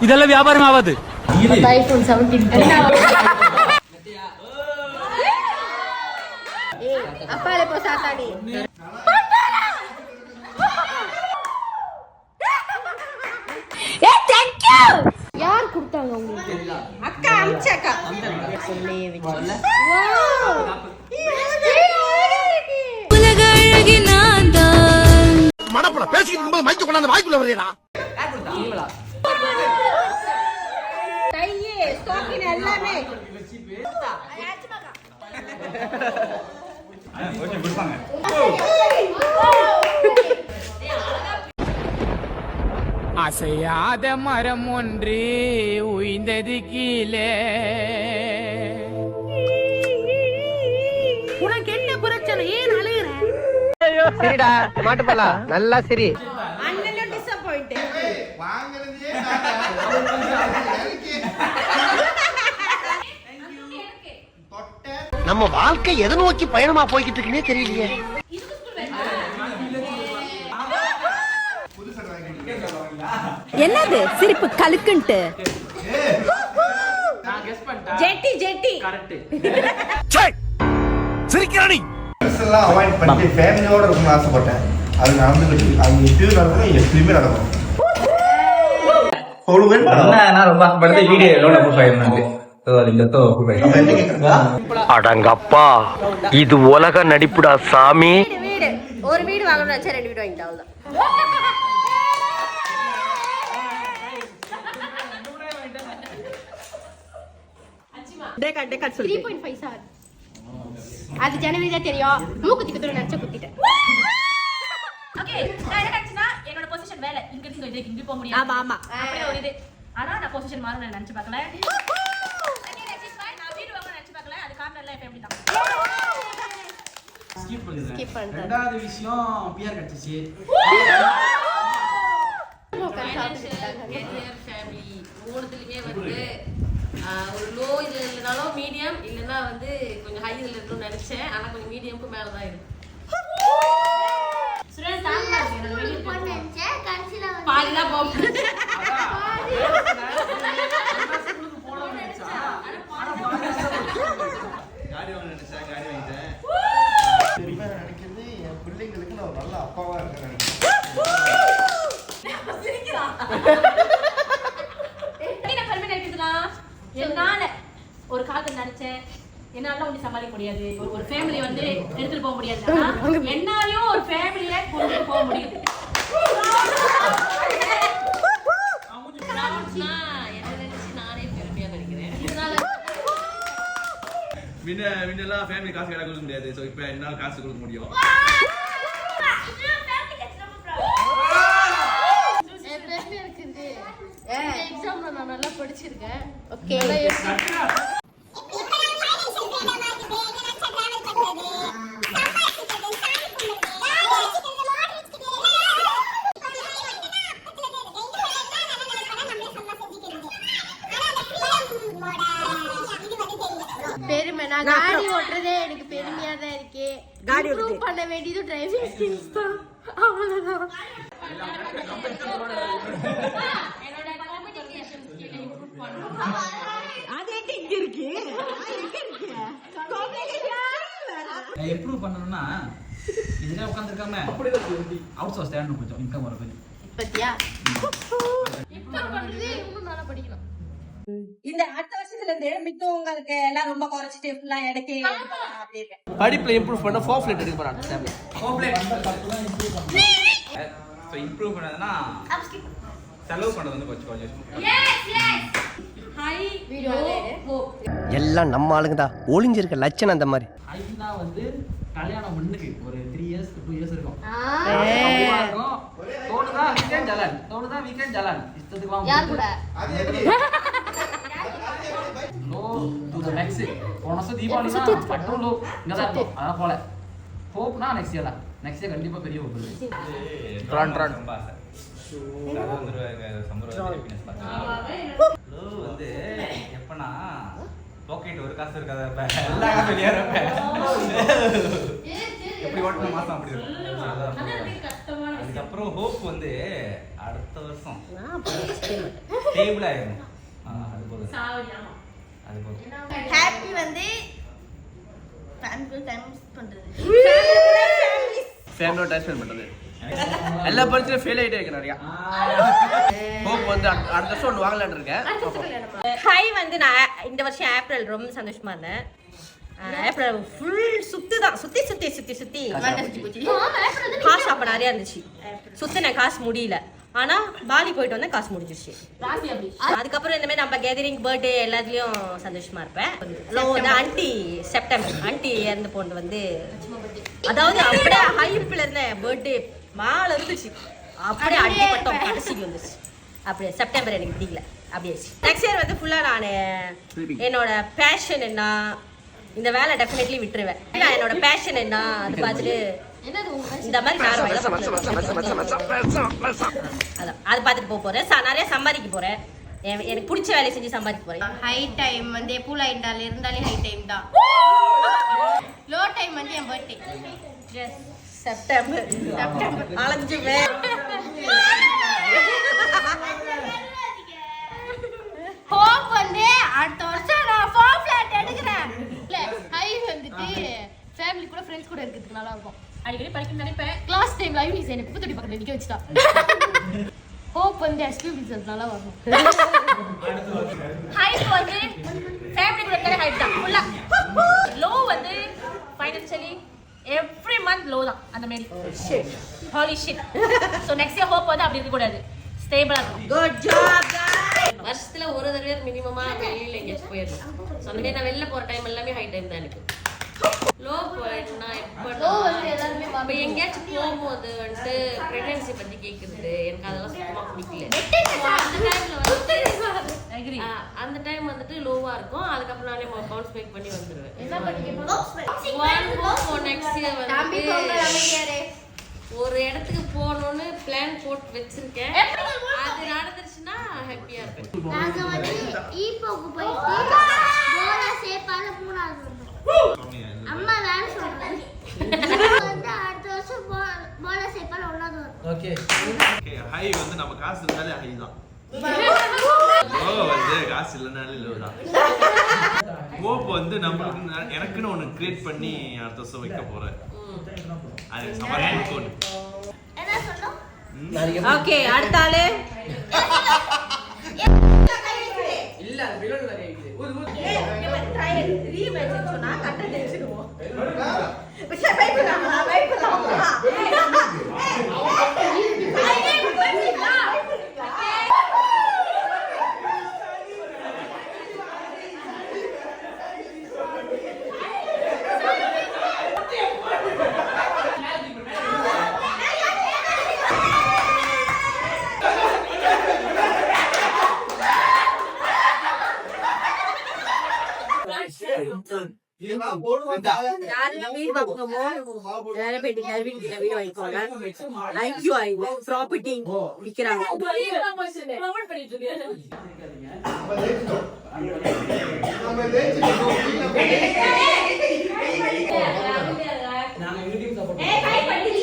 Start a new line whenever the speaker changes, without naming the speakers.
இதெல்லாம் வியாபாரம் ஆகாது.
iPhone 17 அப்பா இப்போ சாத்தாடி யார் கொடுத்தாங்க உங்களுக்கு?
அக்கா அம்சக்கா
சொல்லையே வெச்சு
உலக அழகி நான் தான்.
மனப்பட பேசிட்டு இருக்கும்போது மைக்க கொண்டாந்து வாய்க்குள்ள வரீங்களா?
கையே ஸ்டாக்கின் எல்லாமே
அசையாத மரம் ஒன்று உய்ந்தது கீழே.
உனக்கு என்ன பிரச்சனை? ஏன் அழுகுற?
சரிடா மாட்டுப்பலா நல்லா சரி.
அண்ணனும் டிசப்பாயிண்ட்.
நம்ம வாழ்க்கை எதை நோக்கி பயணமா போய்கிட்டு இருக்குன்னே தெரியலையே.
என்னது சிரிப்பு கலுக்குன்ட்டு?
ஜெட்டி ஜெட்டி
சிரிக்கிறானி
எல்லாம் அவாய்ட் பண்ணிட்டு ஃபேமிலியோட இருக்கணும்னு ஆசைப்பட்டேன். அது நடந்துக்கிட்டு அது எப்பயும் நடக்கும், எப்பயுமே நடக்கும்.
அடங்கப்பா இது உலக நடிப்புடா சாமி.
வீடு ஒரு வீடு வாங்கணும்னு நினைச்சா 2 வீடு வாங்கிட்டா அவ்வளவுதான்.
டேக்கா டேக்கா சொல்லு.
3.5 சார். அது ஜனவரி தான் தெரியும். மூக்குத்தி குத்துற நினைச்ச குத்திட்டேன்.
ஓகே நான் என்ன நினைச்சேன்னா என்னோட பொசிஷன் வேலை இங்க இருந்து இங்க போக முடியாது.
ஆமா ஆமா
அப்படியே ஒரு இது. ஆனா நான் பொசிஷன் மாறும் நான் நினைச்சு பார்க்கல. நான் வீடு வாங்க நினைச்சு பார்க்கல. அது காரணம் எல்லாம் எப்படி தான்.
ஸ்கிப் பண்றேன்.
ரெண்டாவது விஷயம் பிஆர் கட்சிச்சு.
கேரியர் ஃபேமிலி மூணுத்துலயுமே வந்து ஒரு லோ இதுல இல்லனாலும் மீடியம் இல்லனா வந்து கொஞ்சம் ஹை இதுல இருக்கணும்னு நினைச்சேன். ஆனா கொஞ்சம் மீடியம்க்கு மேல தான் இருக்கு. சுரேஷ் தாங்க என்னோட வெளிய போறேன் கன்சில பாதில போறேன்.
காடி வாங்க நினைச்சேன், காடி வாங்கிட்டேன். நான் நினைக்கிறது என் பிள்ளைங்களுக்கு நான் ஒரு நல்ல அப்பாவா இருக்கேன்.
என்னால ஒரு காலத்துல நினைச்சேன் என்னால ஒண்ணு சமாளிக்க முடியாது. ஒரு ஃபேமிலி வந்து எடுத்துட்டு போக முடியாது. என்னாலயும் ஒரு ஃபேமிலியை கொண்டு போக முடியுது. என்ன நினைச்சு நானே பெருமையா நினைக்கிறேன்.
முன்னெல்லாம் ஃபேமிலி காசு கேட்டா கொடுக்க முடியாது. சோ இப்போ என்னால காசு கொடுக்க முடியும்.
எக்ஸாம்ல நான் நல்லா படிச்சிருக்கேன். ஓகே பெருமை. நான் காடி ஓட்டுறதே எனக்கு பெருமையா தான் இருக்கு. காடி இம்ப்ரூவ் பண்ண வேண்டியது டிரைவிங் ஸ்கில்ஸ் தான். அவ்வளவுதான்.
என்னோட கம்யூனிகேஷன் ஸ்கில் இம்ப்ரூவ் பண்ணனும்.
அது எங்க இருக்கு?
நான் இம்ப்ரூவ் பண்ணனும்னா இதுல உட்கார்ந்திருக்காம அவுட் சோர்ஸ் தேடணும். கொஞ்சம் இன்கம் வர கொஞ்சம்
இப்பத்தியா இம்ப்ரூவ் பண்றதே இன்னும் நல்லா படிக்கணும்.
இந்த அடுத்த வருஷத்துல இருந்து மித்தவங்களுக்கு எல்லாம் ரொம்ப குறைச்சிட்டு ஃபுல்லா எடுக்க அப்படி இருக்கு.
படிப்புல இம்ப்ரூவ் பண்ண 4 ஃபிளேட் எடுக்க போறாங்க.
சோ இம்ப்ரூவ் பண்ணதுனா செலவு பண்றது வந்து கொஞ்சம்
ஹை
வீடியோ
எல்லாம் நம்ம ஆளுங்க தான். ஒளிஞ்சிருக்க லட்சணம் அந்த மாதிரி.
ஐனா வந்து கல்யாணம் பண்ணுக்கு ஒரு 3 இயர்ஸ் 2 இயர்ஸ் இருக்கும். தோணுதா வீக்கெண்ட் ஜலான், தோணுதா வீக்கெண்ட் ஜலான் இஷ்டத்துக்கு வாங்க.
யார் கூட?
அது எப்படி?
Low to the next. போன வருஷம் தீபாவளினா பட்டும் லோ இங்க தான் இருக்கும். அதான் போல. ஹோப்னா நெக்ஸ்ட் இயர் தான். நெக்ஸ்ட் இயர் கண்டிப்பா பெரிய ஹோப் இருக்கு.
ட்ரான் ரொம்ப ஆசை. அது வந்து சம்பரோட ஹேப்பினஸ் பார்த்தா லோ வந்து எப்பனா பாக்கெட் ஒரு காசு இருக்காத எல்லா காசு வெளியேறப்ப எப்படி ஓட்டணும் மாசம் அப்படி இருக்கும்.
கஷ்டமான
அதுக்கப்புறம் ஹோப் வந்து அடுத்த வருஷம் டேபிள் ஆயிரும். அது போதும்,
சாவடி. ஆமா,
அது போதும்.
ஹாப்பி வந்து ஃபேமிலி டைம் பண்றது.
ஃபேமிலியோட டைம் ஸ்பெண்ட் பண்றது. எல்லா பரிசுலையும் ஃபெயில் ஆகிட்டே இருக்கு நிறையா. ஹோப் வந்து அடுத்த வருஷம் ஒன்று வாங்கலான்னு இருக்கேன்.
ஹாய் வந்து நான் இந்த வருஷம் ஏப்ரல் ரொம்ப சந்தோஷமா இருந்தேன். ஏப்ரல் ஃபுல் சுத்தி காசு அப்ப நிறைய இருந்துச்சு. சுத்தின காசு முடியல. ஆனா பாலி போயிட்டு வந்தேன், காசு முடிஞ்சிருச்சு.
ராசி அப்படி.
அதுக்கப்புறம் இந்த மாதிரி நம்ம கேதரிங் பர்த்டே எல்லாத்துலயும் சந்தோஷமா இருப்பேன். ஆண்டி செப்டம்பர் ஆண்டி இறந்து போனது வந்து அதாவது அப்படியே ஹைப்ல இருந்த பர்த்டே மாலை இருந்துச்சு, அப்படியே அடிப்பட்டோம் கடைசிக்கு வந்துச்சு. அப்படியே செப்டம்பர் எனக்கு பிடிக்கல, அப்படியே நெக்ஸ்ட் இயர் வந்து ஃபுல்லா நான் என்னோட பேஷன் என்ன இந்த வேலை டெஃபினெட்லி விட்டுருவேன். என்னோட பேஷன் என்ன அது பார்த்துட்டு இந்த மாதிரி அதான் அது பார்த்துட்டு போக போறேன். நிறைய சம்பாதிக்க போறேன். எனக்கு பிடிச்ச வேலையை செஞ்சு சம்பாதிக்க போறேன்.
ஹை டைம் வந்து எப்போ லைண்டால இருந்தாலே ஹை டைம் தான். லோ டைம் வந்து என் பர்த்டே
செப்டம்பர் அலைஞ்சுவேன்.
ஹோப் வந்து அடுத்த வருஷம் நான் ஃபார்ம் ஃபிளாட் எடுக்கிறேன். ஹை வந்துட்டு ஃபேமிலி கூட ஃப்ரெண்ட்ஸ் கூட இருக்கிறதுக்கு நல்லா இருக்கும்.
அடிக்கடி படிக்கணும்னு நினைப்பேன்.
கிளாஸ் டைம்ல ஐவிஸ் எனக்கு புத்தடி பக்கத்துல நிக்க வச்சுட்டா. ஹோப் வந்து எஸ்பி ரிசல்ட் நல்லா வரும்.
ஹைட் வந்து ஃபேமிலி கூட இருக்க ஹைட் தான் ஃபுல்லா. லோ வந்து ஃபைனான்ஷியலி எவ்ரி மந்த் லோ தான் அந்த மாதிரி. Holy shit. So next year hope வந்து அப்படி இருக்க கூடாது, ஸ்டேபிளா இருக்கும்.
Good job guys. வருஷத்துல ஒரு தடவை மினிமமா வெளியில எங்கேயாச்சும் போயிடலாம். ஸோ அந்த மாதிரி நான் வெளில போற டைம் எல்லாமே ஹை டைம் தான் எனக்கு. லோ போயிட்டுனா
லோ வந்து எல்லாருமே
இப்போ எங்கேயாச்சும் போகும்போது வந்துட்டு பிரெக்னன்சி பத்தி கேட்குறது எனக்கு அதெல்லாம் சுத்தமா பிடிக்கல. அந்த டைம்ல வந்து அந்த டைம் வந்துட்டு லோவா இருக்கும். அதுக்கப்புறம் நானே பவுன்ஸ் பேக் பண்ணி வந்துடுவேன்.
என்ன பண்ணிக்கணும்?
நெக்ஸ்ட் இயர் வந்து ஒரு இடத்துக்கு போகணும்னு பிளான் போட்டு வச்சிருக்கேன். அது நடந்துருச்சுன்னா ஹாப்பியா இருப்பேன்.
நாங்க வந்து ஈப்போக்கு போயிட்டு போலா சேப்பால மூணாவது வந்தோம். அம்மா வேலை சொல்றாங்க. வந்து அடுத்த வருஷம் போலா சேப்பால ஒண்ணாவது வரும்.
ஓகே ஹை வந்து நம்ம காசு இருந்தாலே ஹை தான். லோ வந்து காசு இல்லைனாலே லோ தான். ஹோப் வந்து நம்மளுக்கு எனக்குன்னு ஒன்று கிரியேட் பண்ணி அடுத்த வருஷம் வைக்க போறேன். அது சமாளிக்கணும்.
என்ன சொல்றோம்?
ஓகே அடுத்த ஆளு
இல்ல அது பிலோல கைக்குது.
சொன்னா கட்ட தெரிஞ்சிடுவோம். வெயிட் பண்ணலாமா?
நாங்க யூடியூப் சப்போர்ட்